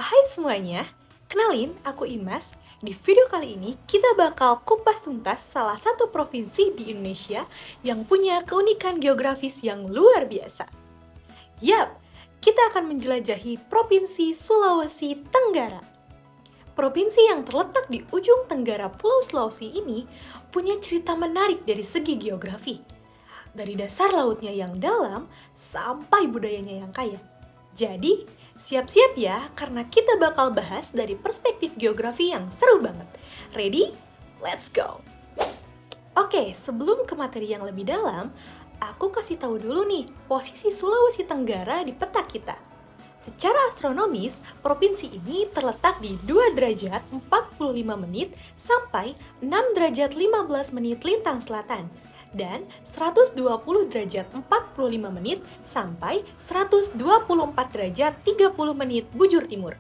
Hai semuanya, kenalin aku Imas. Di video kali ini kita bakal kupas tuntas salah satu provinsi di Indonesia yang punya keunikan geografis yang luar biasa. Yap, kita akan menjelajahi Provinsi Sulawesi Tenggara. Provinsi yang terletak di ujung tenggara Pulau Sulawesi ini punya cerita menarik dari segi geografi. Dari dasar lautnya yang dalam sampai budayanya yang kaya. Jadi, siap-siap ya karena kita bakal bahas dari perspektif geografi yang seru banget. Ready? Let's go! Oke, sebelum ke materi yang lebih dalam, aku kasih tahu dulu nih posisi Sulawesi Tenggara di peta kita. Secara astronomis, provinsi ini terletak di 2 derajat 45 menit sampai 6 derajat 15 menit lintang selatan dan 120 derajat 45 menit sampai 124 derajat 30 menit bujur timur.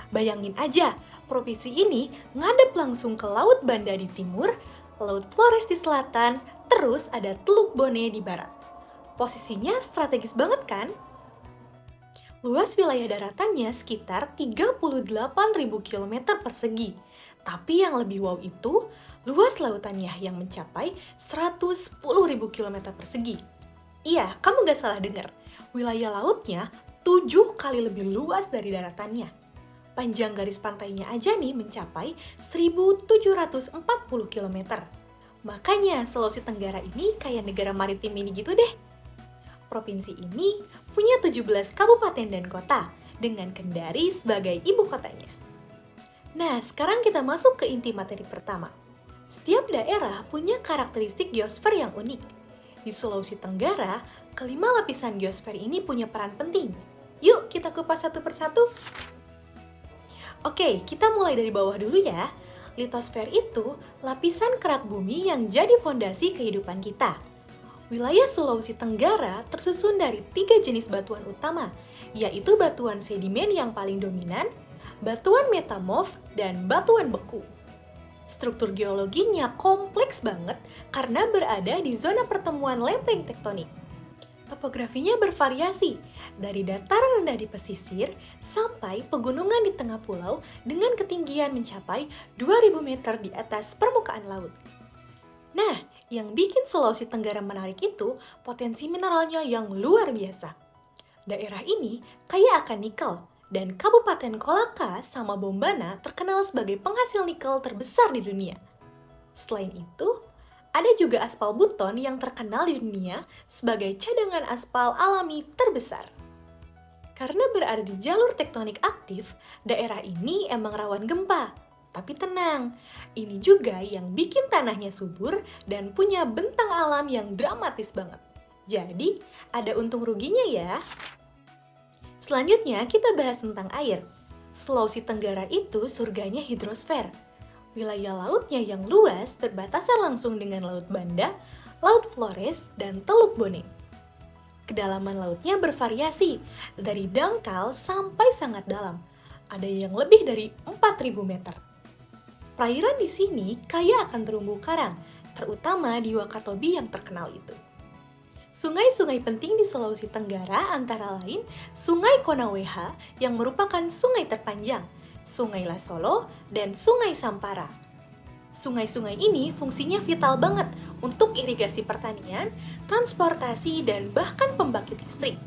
Bayangin aja, provinsi ini ngadep langsung ke Laut Banda di timur, Laut Flores di selatan, terus ada Teluk Bone di barat. Posisinya strategis banget kan? Luas wilayah daratannya sekitar 38.000 km persegi. Tapi yang lebih wow itu, luas lautannya yang mencapai 110.000 km persegi. Iya, kamu gak salah dengar. Wilayah lautnya 7 kali lebih luas dari daratannya. Panjang garis pantainya aja nih mencapai 1.740 km. Makanya Sulawesi Tenggara ini kayak negara maritim ini gitu deh. Provinsi ini punya 17 kabupaten dan kota, dengan Kendari sebagai ibu kotanya. Nah, sekarang kita masuk ke inti materi pertama. Setiap daerah punya karakteristik geosfer yang unik. Di Sulawesi Tenggara, kelima lapisan geosfer ini punya peran penting. Yuk, kita kupas satu persatu. Oke, kita mulai dari bawah dulu ya. Litosfer itu lapisan kerak bumi yang jadi fondasi kehidupan kita. Wilayah Sulawesi Tenggara tersusun dari 3 jenis batuan utama, yaitu batuan sedimen yang paling dominan, batuan metamorf, dan batuan beku. Struktur geologinya kompleks banget karena berada di zona pertemuan lempeng tektonik. Topografinya bervariasi, dari dataran rendah di pesisir sampai pegunungan di tengah pulau dengan ketinggian mencapai 2000 meter di atas permukaan laut. Nah, yang bikin Sulawesi Tenggara menarik itu potensi mineralnya yang luar biasa. Daerah ini kaya akan nikel, dan Kabupaten Kolaka sama Bombana terkenal sebagai penghasil nikel terbesar di dunia. Selain itu, ada juga aspal Buton yang terkenal di dunia sebagai cadangan aspal alami terbesar. Karena berada di jalur tektonik aktif, daerah ini emang rawan gempa. Tapi tenang, ini juga yang bikin tanahnya subur dan punya bentang alam yang dramatis banget. Jadi, ada untung ruginya ya. Selanjutnya, kita bahas tentang air. Sulawesi Tenggara itu surganya hidrosfer. Wilayah lautnya yang luas berbatasan langsung dengan Laut Banda, Laut Flores, dan Teluk Bone. Kedalaman lautnya bervariasi, dari dangkal sampai sangat dalam. Ada yang lebih dari 4.000 meter. Perairan di sini kaya akan terumbu karang, terutama di Wakatobi yang terkenal itu. Sungai-sungai penting di Sulawesi Tenggara antara lain Sungai Konaweha yang merupakan sungai terpanjang, Sungai Lasolo, dan Sungai Sampara. Sungai-sungai ini fungsinya vital banget untuk irigasi pertanian, transportasi, dan bahkan pembangkit listrik.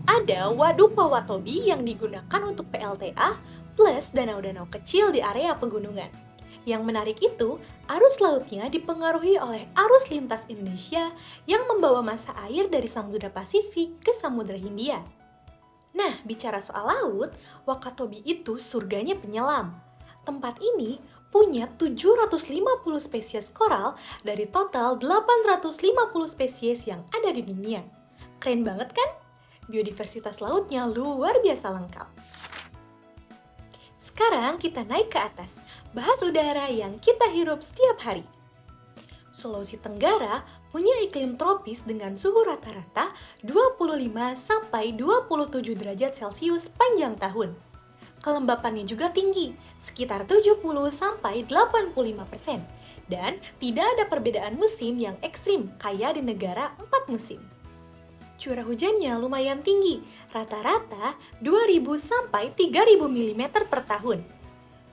Ada Waduk Wawatobi yang digunakan untuk PLTA, plus danau-danau kecil di area pegunungan. Yang menarik itu, arus lautnya dipengaruhi oleh arus lintas Indonesia yang membawa massa air dari Samudra Pasifik ke Samudra Hindia. Nah, bicara soal laut, Wakatobi itu surganya penyelam. Tempat ini punya 750 spesies koral dari total 850 spesies yang ada di dunia. Keren banget kan? Biodiversitas lautnya luar biasa lengkap. Sekarang kita naik ke atas, bahas udara yang kita hirup setiap hari. Sulawesi Tenggara punya iklim tropis dengan suhu rata-rata 25-27 derajat Celcius sepanjang tahun. Kelembapannya juga tinggi, sekitar 70-85%. Dan tidak ada perbedaan musim yang ekstrim kayak di negara 4 musim. Curah hujannya lumayan tinggi, rata-rata 2.000 sampai 3.000 mm per tahun.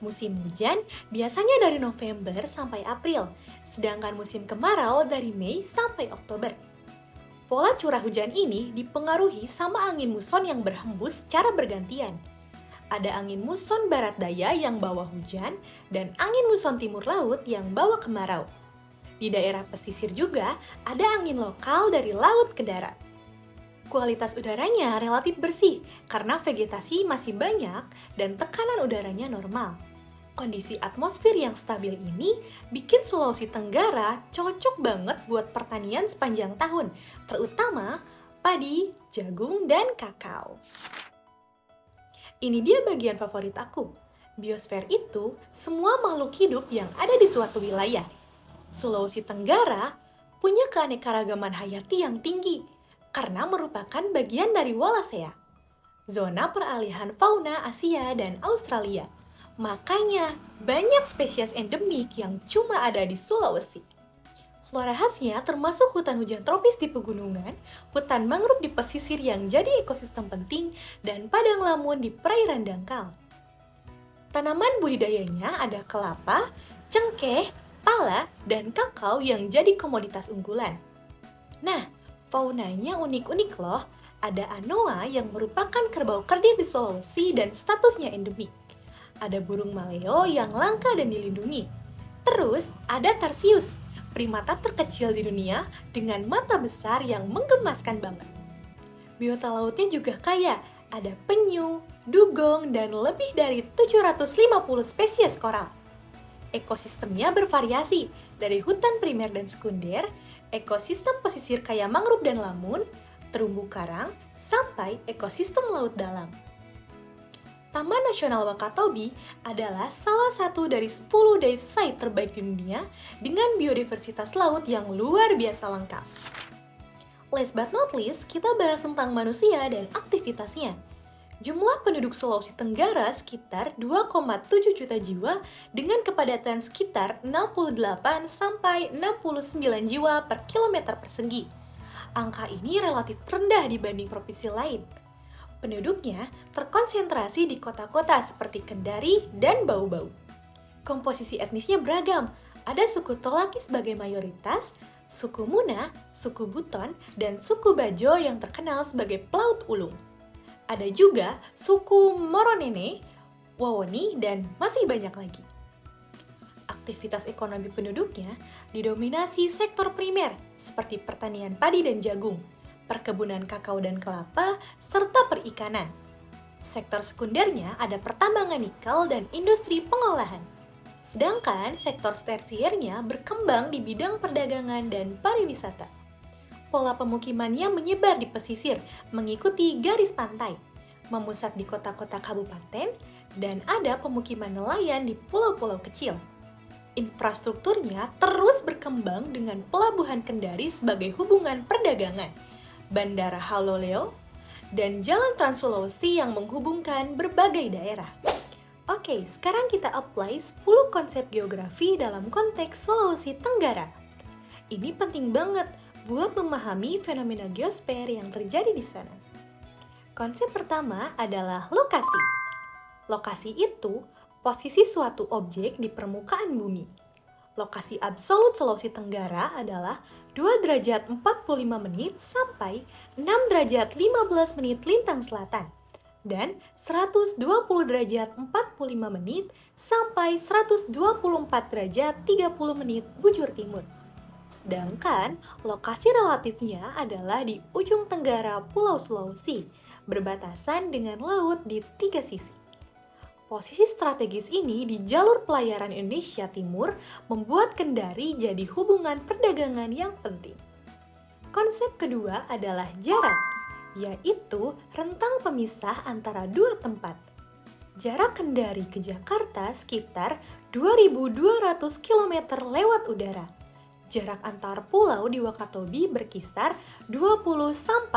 Musim hujan biasanya dari November sampai April, sedangkan musim kemarau dari Mei sampai Oktober. Pola curah hujan ini dipengaruhi sama angin muson yang berhembus secara bergantian. Ada angin muson barat daya yang bawa hujan dan angin muson timur laut yang bawa kemarau. Di daerah pesisir juga ada angin lokal dari laut ke darat. Kualitas udaranya relatif bersih karena vegetasi masih banyak dan tekanan udaranya normal. Kondisi atmosfer yang stabil ini bikin Sulawesi Tenggara cocok banget buat pertanian sepanjang tahun, terutama padi, jagung, dan kakao. Ini dia bagian favorit aku. Biosfer itu semua makhluk hidup yang ada di suatu wilayah. Sulawesi Tenggara punya keanekaragaman hayati yang tinggi karena merupakan bagian dari Wallacea, zona peralihan fauna Asia dan Australia. Makanya, banyak spesies endemik yang cuma ada di Sulawesi. Flora khasnya termasuk hutan hujan tropis di pegunungan, hutan mangrove di pesisir yang jadi ekosistem penting, dan padang lamun di perairan dangkal. Tanaman budidayanya ada kelapa, cengkeh, pala, dan kakao yang jadi komoditas unggulan. Nah, faunanya unik-unik loh. Ada anoa yang merupakan kerbau kerdil di Sulawesi dan statusnya endemik. Ada burung maleo yang langka dan dilindungi. Terus ada tarsius, primata terkecil di dunia dengan mata besar yang menggemaskan banget. Biota lautnya juga kaya, ada penyu, dugong, dan lebih dari 750 spesies koral. Ekosistemnya bervariasi, dari hutan primer dan sekunder, ekosistem pesisir kaya mangrove dan lamun, terumbu karang, sampai ekosistem laut dalam. Taman Nasional Wakatobi adalah salah satu dari 10 dive site terbaik di dunia dengan biodiversitas laut yang luar biasa lengkap. Last but not least, kita bahas tentang manusia dan aktivitasnya. Jumlah penduduk Sulawesi Tenggara sekitar 2,7 juta jiwa dengan kepadatan sekitar 68 sampai 69 jiwa per kilometer persegi. Angka ini relatif rendah dibanding provinsi lain. Penduduknya terkonsentrasi di kota-kota seperti Kendari dan Bau-Bau. Komposisi etnisnya beragam, ada suku Tolaki sebagai mayoritas, suku Muna, suku Buton, dan suku Bajo yang terkenal sebagai pelaut ulung. Ada juga suku Moronene, Wawoni, dan masih banyak lagi. Aktivitas ekonomi penduduknya didominasi sektor primer seperti pertanian padi dan jagung, perkebunan kakao dan kelapa, serta perikanan. Sektor sekundernya ada pertambangan nikel dan industri pengolahan. Sedangkan sektor tersiernya berkembang di bidang perdagangan dan pariwisata. Pola pemukimannya menyebar di pesisir, mengikuti garis pantai, memusat di kota-kota kabupaten, dan ada pemukiman nelayan di pulau-pulau kecil. Infrastrukturnya terus berkembang dengan pelabuhan Kendari sebagai hubungan perdagangan, Bandara Haloleo, dan Jalan Trans Sulawesi yang menghubungkan berbagai daerah. Oke, sekarang kita apply 10 konsep geografi dalam konteks Sulawesi Tenggara. Ini penting banget buat memahami fenomena geosfer yang terjadi di sana. Konsep pertama adalah lokasi. Lokasi itu posisi suatu objek di permukaan bumi. Lokasi absolut Sulawesi Tenggara adalah 2 derajat 45 menit sampai 6 derajat 15 menit lintang selatan dan 120 derajat 45 menit sampai 124 derajat 30 menit bujur timur. Sedangkan lokasi relatifnya adalah di ujung tenggara Pulau Sulawesi, berbatasan dengan laut di 3 sisi. Posisi strategis ini di jalur pelayaran Indonesia Timur membuat Kendari jadi hubungan perdagangan yang penting. Konsep kedua adalah jarak, yaitu rentang pemisah antara dua tempat. Jarak Kendari ke Jakarta sekitar 2.200 km lewat udara. Jarak antar pulau di Wakatobi berkisar 20-50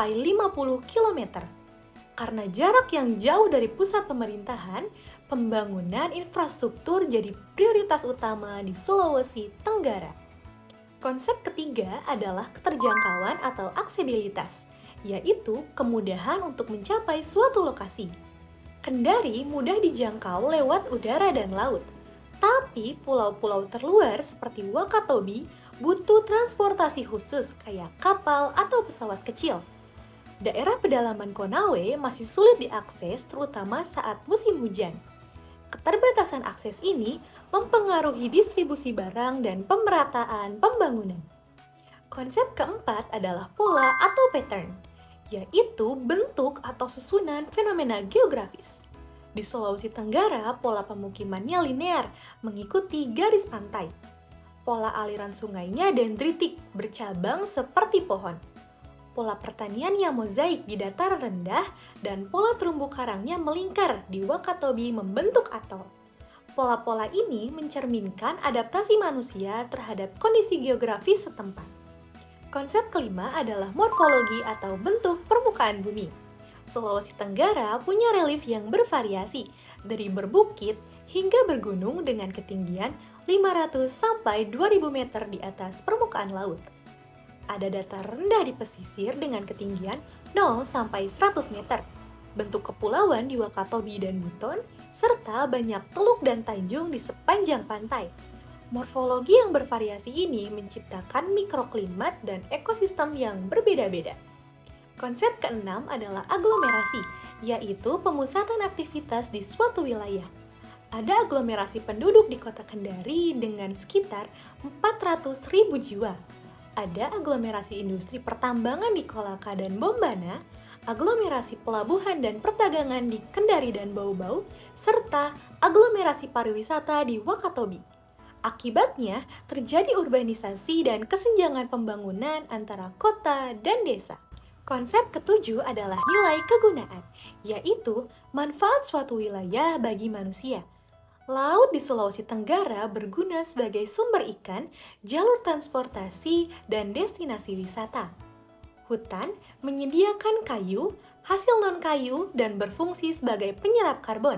km. Karena jarak yang jauh dari pusat pemerintahan, pembangunan infrastruktur jadi prioritas utama di Sulawesi Tenggara. Konsep ketiga adalah keterjangkauan atau aksesibilitas, yaitu kemudahan untuk mencapai suatu lokasi. Kendari mudah dijangkau lewat udara dan laut, tapi pulau-pulau terluar seperti Wakatobi butuh transportasi khusus kayak kapal atau pesawat kecil. Daerah pedalaman Konawe masih sulit diakses terutama saat musim hujan. Keterbatasan akses ini mempengaruhi distribusi barang dan pemerataan pembangunan. Konsep keempat adalah pola atau pattern, yaitu bentuk atau susunan fenomena geografis. Di Sulawesi Tenggara, pola pemukimannya linear, mengikuti garis pantai. Pola aliran sungainya dendritik, bercabang seperti pohon. Pola pertaniannya mozaik di dataran rendah, dan pola terumbu karangnya melingkar di Wakatobi membentuk atol. Pola-pola ini mencerminkan adaptasi manusia terhadap kondisi geografis setempat. Konsep kelima adalah morfologi atau bentuk permukaan bumi. Sulawesi Tenggara punya relief yang bervariasi, dari berbukit hingga bergunung dengan ketinggian 500 sampai 2000 meter di atas permukaan laut. Ada datar rendah di pesisir dengan ketinggian 0 sampai 100 meter, bentuk kepulauan di Wakatobi dan Buton, serta banyak teluk dan tanjung di sepanjang pantai. Morfologi yang bervariasi ini menciptakan mikroklimat dan ekosistem yang berbeda-beda. Konsep keenam adalah aglomerasi, yaitu pemusatan aktivitas di suatu wilayah. Ada aglomerasi penduduk di kota Kendari dengan sekitar 400.000 jiwa. Ada aglomerasi industri pertambangan di Kolaka dan Bombana, aglomerasi pelabuhan dan perdagangan di Kendari dan Bau-Bau, serta aglomerasi pariwisata di Wakatobi. Akibatnya, terjadi urbanisasi dan kesenjangan pembangunan antara kota dan desa. Konsep ketujuh adalah nilai kegunaan, yaitu manfaat suatu wilayah bagi manusia. Laut di Sulawesi Tenggara berguna sebagai sumber ikan, jalur transportasi, dan destinasi wisata. Hutan menyediakan kayu, hasil non-kayu, dan berfungsi sebagai penyerap karbon.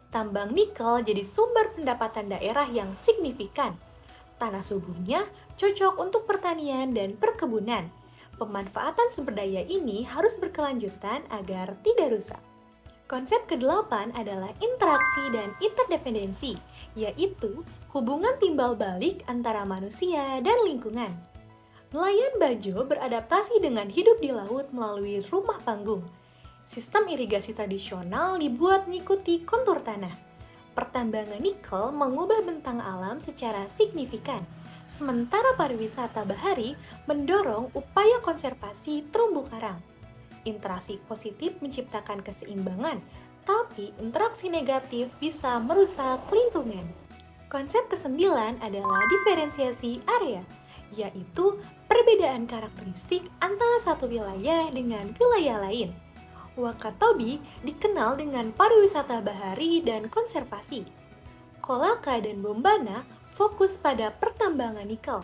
Tambang nikel jadi sumber pendapatan daerah yang signifikan. Tanah suburnya cocok untuk pertanian dan perkebunan. Pemanfaatan sumber daya ini harus berkelanjutan agar tidak rusak. Konsep kedelapan adalah interaksi dan interdependensi, yaitu hubungan timbal balik antara manusia dan lingkungan. Nelayan Bajo beradaptasi dengan hidup di laut melalui rumah panggung. Sistem irigasi tradisional dibuat mengikuti kontur tanah. Pertambangan nikel mengubah bentang alam secara signifikan, sementara pariwisata bahari mendorong upaya konservasi terumbu karang. Interaksi positif menciptakan keseimbangan, tapi interaksi negatif bisa merusak lingkungan. Konsep kesembilan adalah diferensiasi area, yaitu perbedaan karakteristik antara satu wilayah dengan wilayah lain. Wakatobi dikenal dengan pariwisata bahari dan konservasi. Kolaka dan Bombana fokus pada pertambangan nikel.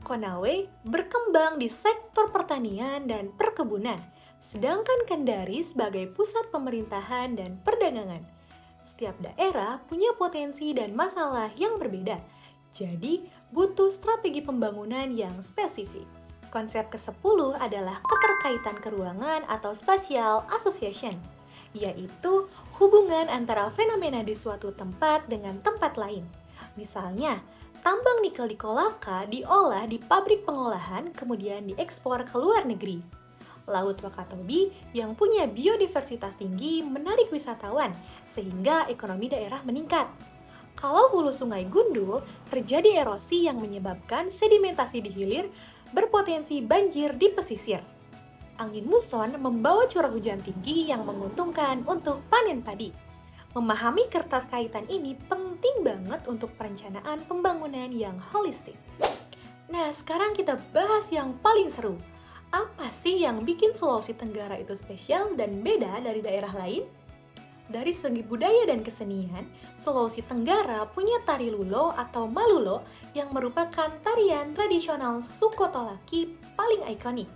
Konawe berkembang di sektor pertanian dan perkebunan, sedangkan Kendari sebagai pusat pemerintahan dan perdagangan. Setiap daerah punya potensi dan masalah yang berbeda, jadi butuh strategi pembangunan yang spesifik. Konsep ke-10 adalah keterkaitan keruangan atau spatial association, yaitu hubungan antara fenomena di suatu tempat dengan tempat lain. Misalnya, tambang nikel di Kolaka diolah di pabrik pengolahan kemudian diekspor ke luar negeri. Laut Wakatobi yang punya biodiversitas tinggi menarik wisatawan sehingga ekonomi daerah meningkat. Kalau hulu sungai gundul, terjadi erosi yang menyebabkan sedimentasi di hilir berpotensi banjir di pesisir. Angin muson membawa curah hujan tinggi yang menguntungkan untuk panen padi. Memahami keterkaitan ini penting banget untuk perencanaan pembangunan yang holistik. Nah, sekarang kita bahas yang paling seru. Apa sih yang bikin Sulawesi Tenggara itu spesial dan beda dari daerah lain? Dari segi budaya dan kesenian, Sulawesi Tenggara punya tari lulo atau malulo yang merupakan tarian tradisional suku Tolaki paling ikonik.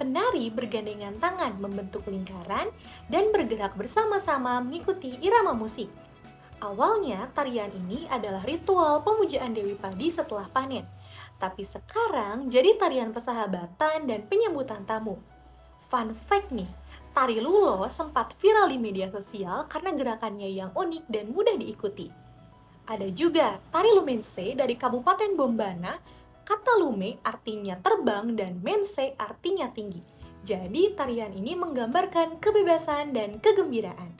Penari bergandengan tangan membentuk lingkaran dan bergerak bersama-sama mengikuti irama musik. Awalnya, tarian ini adalah ritual pemujaan Dewi Padi setelah panen, tapi sekarang jadi tarian persahabatan dan penyambutan tamu. Fun fact nih, tari Lulo sempat viral di media sosial karena gerakannya yang unik dan mudah diikuti. Ada juga tari Lumense dari Kabupaten Bombana. Kata lume artinya terbang dan mense artinya tinggi. Jadi tarian ini menggambarkan kebebasan dan kegembiraan.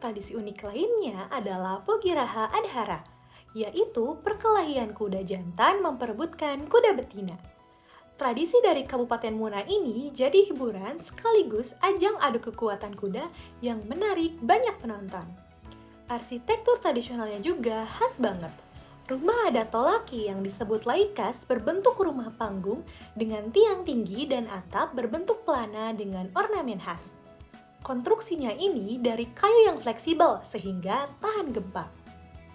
Tradisi unik lainnya adalah Pogiraha Adhara, yaitu perkelahian kuda jantan memperebutkan kuda betina. Tradisi dari Kabupaten Muna ini jadi hiburan sekaligus ajang adu kekuatan kuda yang menarik banyak penonton. Arsitektur tradisionalnya juga khas banget. Rumah adat Tolaki yang disebut Laikas berbentuk rumah panggung dengan tiang tinggi dan atap berbentuk pelana dengan ornamen khas. Konstruksinya ini dari kayu yang fleksibel sehingga tahan gempa.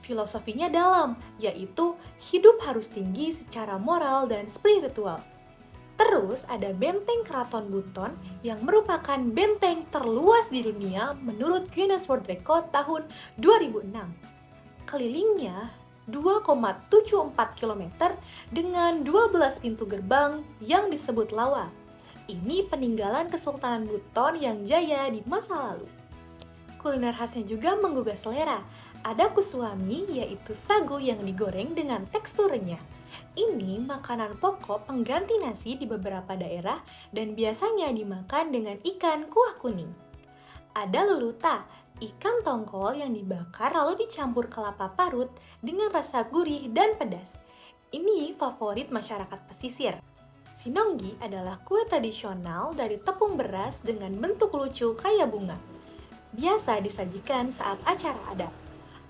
Filosofinya dalam, yaitu hidup harus tinggi secara moral dan spiritual. Terus ada benteng Keraton Buton yang merupakan benteng terluas di dunia menurut Guinness World Record tahun 2006. Kelilingnya 2,74 km dengan 12 pintu gerbang yang disebut Lawa. Ini peninggalan Kesultanan Buton yang jaya di masa lalu. Kuliner khasnya juga menggugah selera. Ada kusuami, yaitu sagu yang digoreng dengan tekstur renyah. Ini makanan pokok pengganti nasi di beberapa daerah dan biasanya dimakan dengan ikan kuah kuning. Ada luluta, ikan tongkol yang dibakar lalu dicampur kelapa parut dengan rasa gurih dan pedas. Ini favorit masyarakat pesisir. Sinonggi adalah kue tradisional dari tepung beras dengan bentuk lucu kayak bunga. Biasa disajikan saat acara adat.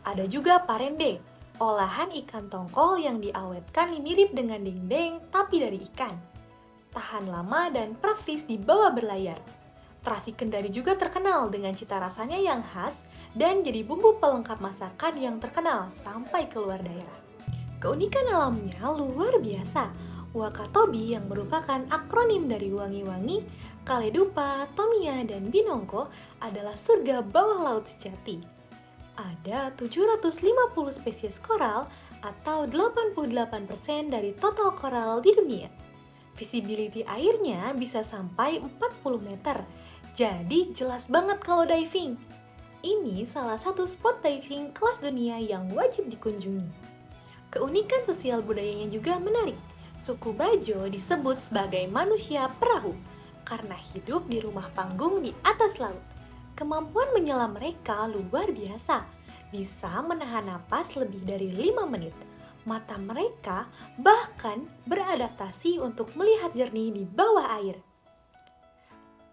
Ada juga parende, olahan ikan tongkol yang diawetkan mirip dengan dendeng tapi dari ikan. Tahan lama dan praktis dibawa berlayar. Terasi Kendari juga terkenal dengan cita rasanya yang khas dan jadi bumbu pelengkap masakan yang terkenal sampai keluar daerah. Keunikan alamnya luar biasa. Wakatobi yang merupakan akronim dari wangi-wangi, Kaledupa, Tomia, dan Binongko adalah surga bawah laut sejati. Ada 750 spesies koral atau 88% dari total koral di dunia. Visibility airnya bisa sampai 40 meter, jadi jelas banget kalau diving. Ini salah satu spot diving kelas dunia yang wajib dikunjungi. Keunikan sosial budayanya juga menarik. Suku Bajo disebut sebagai manusia perahu karena hidup di rumah panggung di atas laut. Kemampuan menyelam mereka luar biasa, bisa menahan napas lebih dari 5 menit. Mata mereka bahkan beradaptasi untuk melihat jernih di bawah air.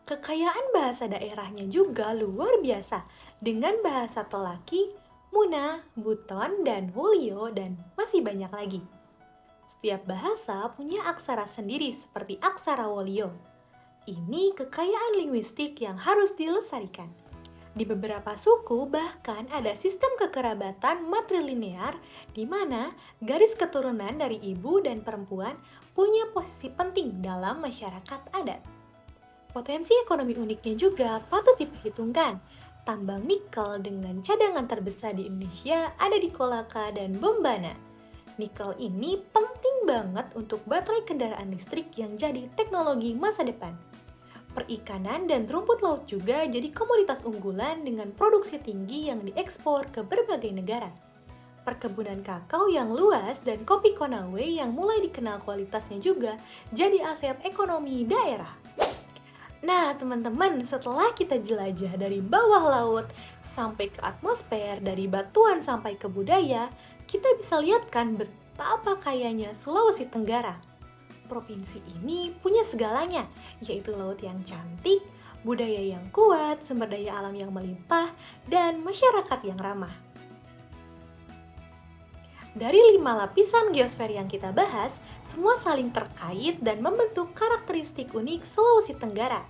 Kekayaan bahasa daerahnya juga luar biasa dengan bahasa Tolaki, Muna, Buton, dan Wolio, dan masih banyak lagi. Setiap bahasa punya aksara sendiri seperti aksara Wolio. Ini kekayaan linguistik yang harus dilestarikan. Di beberapa suku bahkan ada sistem kekerabatan matrilinear di mana garis keturunan dari ibu dan perempuan punya posisi penting dalam masyarakat adat. Potensi ekonomi uniknya juga patut diperhitungkan. Tambang nikel dengan cadangan terbesar di Indonesia ada di Kolaka dan Bombana. Nikel ini penting banget untuk baterai kendaraan listrik yang jadi teknologi masa depan. Perikanan dan rumput laut juga jadi komoditas unggulan dengan produksi tinggi yang diekspor ke berbagai negara. Perkebunan kakao yang luas dan kopi Konawe yang mulai dikenal kualitasnya juga jadi aset ekonomi daerah. Nah teman-teman, setelah kita jelajah dari bawah laut sampai ke atmosfer, dari batuan sampai ke budaya, kita bisa lihat kan betapa kayanya Sulawesi Tenggara. Provinsi ini punya segalanya, yaitu laut yang cantik, budaya yang kuat, sumber daya alam yang melimpah, dan masyarakat yang ramah. Dari 5 lapisan geosfer yang kita bahas, semua saling terkait dan membentuk karakteristik unik Sulawesi Tenggara.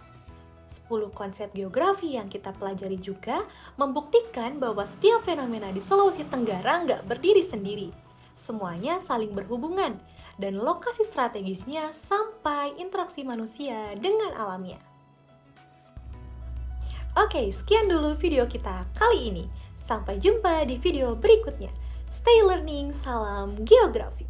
10 konsep geografi yang kita pelajari juga membuktikan bahwa setiap fenomena di Sulawesi Tenggara nggak berdiri sendiri. Semuanya saling berhubungan, dan lokasi strategisnya sampai interaksi manusia dengan alamnya. Oke, sekian dulu video kita kali ini. Sampai jumpa di video berikutnya. Stay learning, salam geografi.